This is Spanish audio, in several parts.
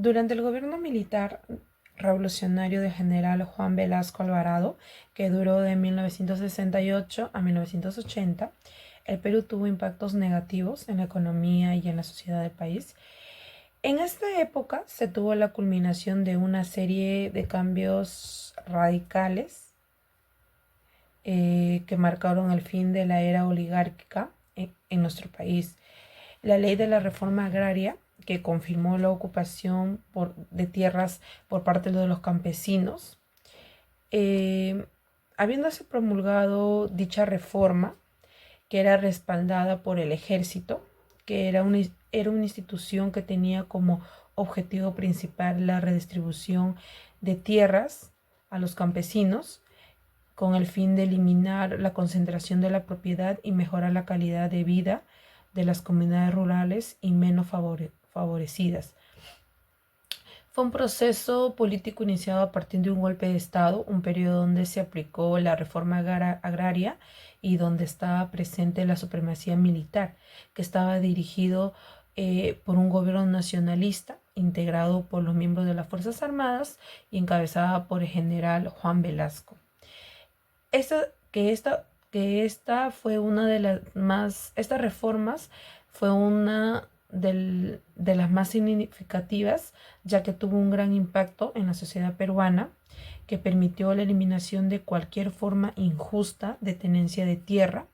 Durante el gobierno militar revolucionario del general Juan Velasco Alvarado, que duró de 1968 a 1980, el Perú tuvo impactos negativos en la economía y en la sociedad del país. En esta época se tuvo la culminación de una serie de cambios radicales que marcaron el fin de la era oligárquica en nuestro país. La ley de la reforma agraria, que confirmó la ocupación de tierras por parte de los campesinos. Habiéndose promulgado dicha reforma, que era respaldada por el ejército, que era una institución que tenía como objetivo principal la redistribución de tierras a los campesinos, con el fin de eliminar la concentración de la propiedad y mejorar la calidad de vida de las comunidades rurales y menos favorecidas. Fue un proceso político iniciado a partir de un golpe de Estado, un periodo donde se aplicó la reforma agraria y donde estaba presente la supremacía militar, que estaba dirigido por un gobierno nacionalista integrado por los miembros de las Fuerzas Armadas y encabezada por el general Juan Velasco. Esta fue una de las más, estas reformas fue una de las más significativas, ya que tuvo un gran impacto en la sociedad peruana, que permitió la eliminación de cualquier forma injusta de tenencia de tierra,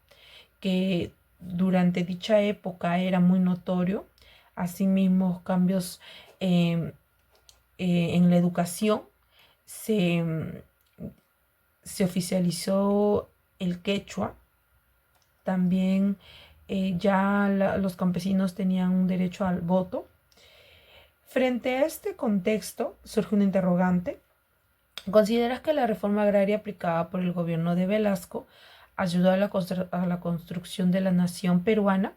que durante dicha época era muy notorio. Asimismo, cambios en la educación, se oficializó el quechua. También los campesinos tenían un derecho al voto. Frente a este contexto surge un interrogante. ¿Consideras que la reforma agraria aplicada por el gobierno de Velasco ayudó a la construcción de la nación peruana?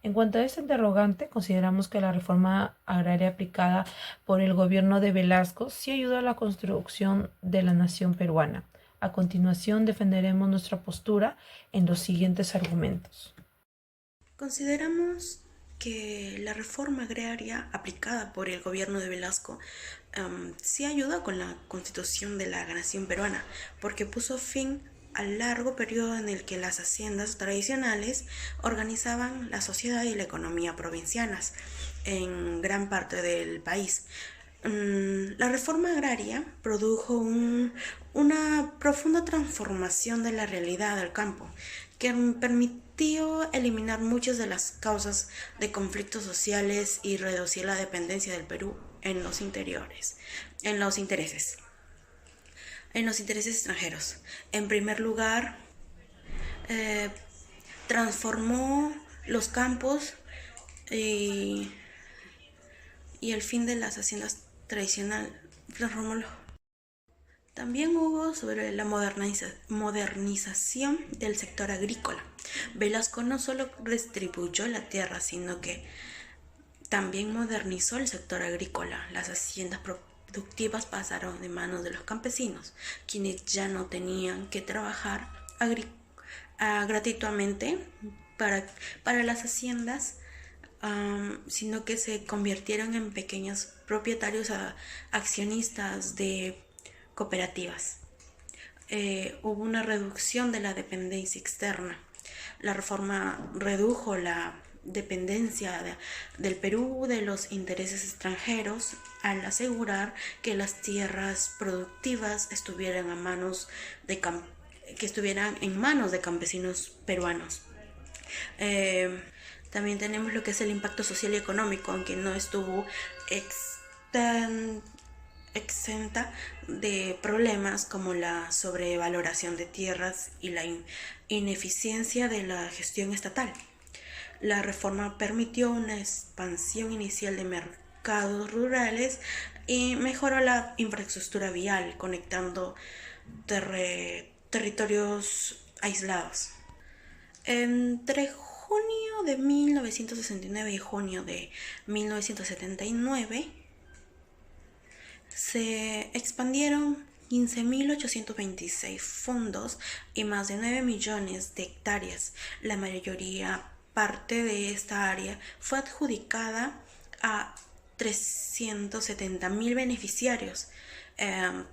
En cuanto a este interrogante, consideramos que la reforma agraria aplicada por el gobierno de Velasco sí ayudó a la construcción de la nación peruana. A continuación, defenderemos nuestra postura en los siguientes argumentos. Consideramos que la reforma agraria aplicada por el gobierno de Velasco sí ayudó con la constitución de la nación peruana, porque puso fin al largo periodo en el que las haciendas tradicionales organizaban la sociedad y la economía provincianas en gran parte del país. La reforma agraria produjo una profunda transformación de la realidad del campo, que permitió eliminar muchas de las causas de conflictos sociales y reducir la dependencia del Perú en los interiores, en los intereses, en los intereses extranjeros. En primer lugar, eh, transformó los campos y, y el fin de las haciendas tradicionales. También hubo sobre la modernización del sector agrícola. Velasco no solo redistribuyó la tierra, sino que también modernizó el sector agrícola. Las haciendas productivas pasaron de manos de los campesinos, quienes ya no tenían que trabajar gratuitamente para las haciendas, sino que se convirtieron en pequeños propietarios accionistas de cooperativas. Hubo una reducción de la dependencia externa. La reforma redujo la dependencia del Perú de los intereses extranjeros al asegurar que las tierras productivas estuvieran en manos de campesinos peruanos. También tenemos lo que es el impacto social y económico, aunque no estuvo exenta de problemas como la sobrevaloración de tierras y la ineficiencia de la gestión estatal. La reforma permitió una expansión inicial de mercados rurales y mejoró la infraestructura vial, conectando territorios aislados. Entre junio de 1969 y junio de 1979 se expandieron 15.826 fondos y más de 9 millones de hectáreas. La mayoría parte de esta área fue adjudicada a 370.000 beneficiarios.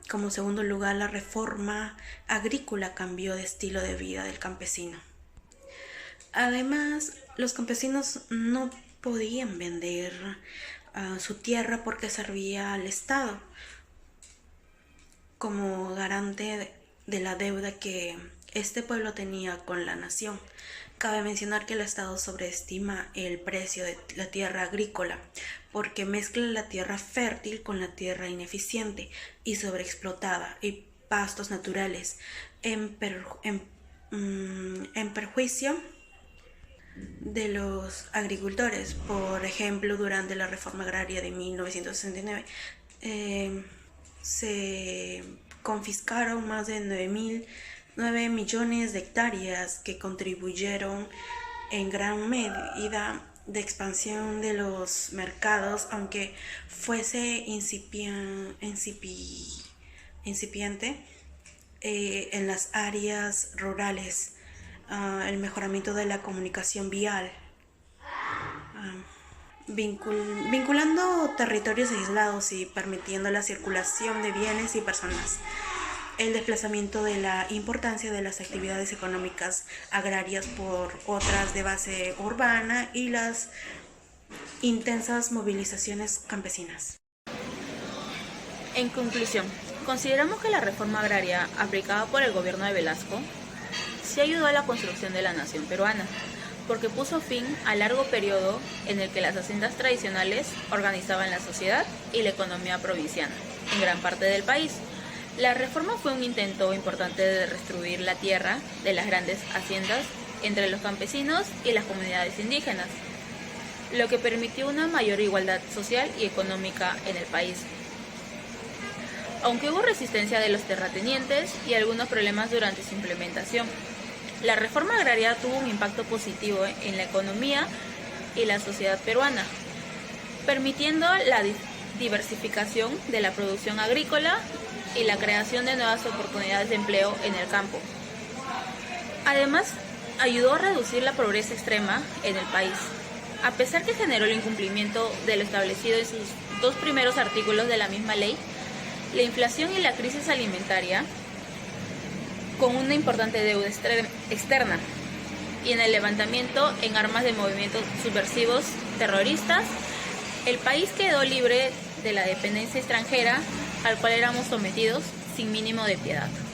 Como segundo lugar, la reforma agrícola cambió de estilo de vida del campesino. Además, los campesinos no podían vender su tierra porque servía al Estado como garante de la deuda que este pueblo tenía con la nación. Cabe mencionar que el Estado sobreestima el precio de la tierra agrícola porque mezcla la tierra fértil con la tierra ineficiente y sobreexplotada y pastos naturales en perjuicio de los agricultores. Por ejemplo, durante la reforma agraria de 1969 se confiscaron más de 9 millones de hectáreas que contribuyeron en gran medida de expansión de los mercados, aunque fuese incipiente en las áreas rurales. El mejoramiento de la comunicación vial, vinculando territorios aislados y permitiendo la circulación de bienes y personas. El desplazamiento de la importancia de las actividades económicas agrarias por otras de base urbana y las intensas movilizaciones campesinas. En conclusión, consideramos que la reforma agraria aplicada por el gobierno de Velasco sí ayudó a la construcción de la nación peruana, porque puso fin al largo periodo en el que las haciendas tradicionales organizaban la sociedad y la economía provinciana en gran parte del país. La reforma fue un intento importante de redistribuir la tierra de las grandes haciendas entre los campesinos y las comunidades indígenas, lo que permitió una mayor igualdad social y económica en el país. Aunque hubo resistencia de los terratenientes y algunos problemas durante su implementación, la reforma agraria tuvo un impacto positivo en la economía y la sociedad peruana, permitiendo la diversificación de la producción agrícola y la creación de nuevas oportunidades de empleo en el campo. Además, ayudó a reducir la pobreza extrema en el país, a pesar que generó el incumplimiento de lo establecido en sus 2 primeros artículos de la misma ley, la inflación y la crisis alimentaria, con una importante deuda externa, y en el levantamiento en armas de movimientos subversivos terroristas, el país quedó libre de la dependencia extranjera al cual éramos sometidos sin mínimo de piedad.